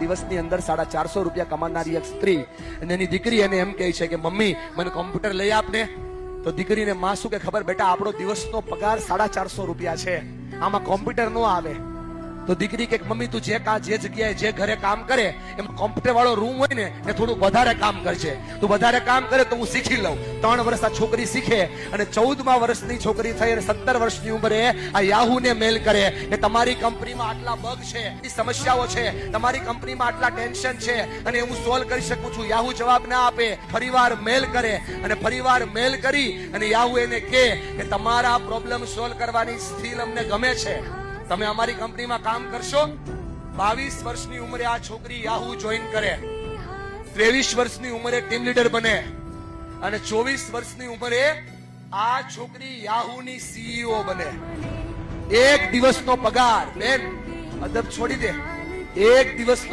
દિવસની અંદર 450 રૂપિયા કમાનારી એક સ્ત્રી અને એની દીકરી એને એમ કહે છે કે મમ્મી મને કોમ્પ્યુટર લઈ આપને. તો દીકરીને માં શું કે ખબર, બેટા આપણો દિવસનો પગાર 450 રૂપિયા છે, આમાં કોમ્પ્યુટર નો આવે. તો દીકરી કે મમ્મી તું જે જગ્યાએ જે ઘરે કામ કરે એમ કોમ્પ્યુટર વાળો રૂમ હોય ને એ થોડું વધારે કામ કરશે, તું વધારે કામ કરે તો હું શીખી લઉં. 3 વર્ષ આ છોકરી શીખે અને 14મા વર્ષની છોકરી થઈ અને 17 વર્ષની ઉંમરે આ યાહુ ને મેલ કરે કે તમારી કંપનીમાં આટલા બગ છે, સમસ્યાઓ છે, તમારી કંપનીમાં આટલા ટેન્શન છે અને હું સોલ્વ કરી શકું છું. યાહુ જવાબ ના આપે, ફરીવાર મેલ કરે અને ફરીવાર મેલ કરી અને યાહુ એને કહે કે તમારા પ્રોબ્લેમ સોલ્વ કરવાની સ્કિલ અમને ગમે છે, તમે અમારી કંપનીમાં કામ કરશો. 22 વર્ષની ઉંમરે આ છોકરી યાહુ જોઈન કરે, 23 વર્ષની ઉંમરે ટીમ લીડર બને અને 24 વર્ષની ઉંમરે આ છોકરી યાહુની સીઈઓ બને. એક દિવસનો પગાર, બેન અદબ છોડી દે, એક દિવસનો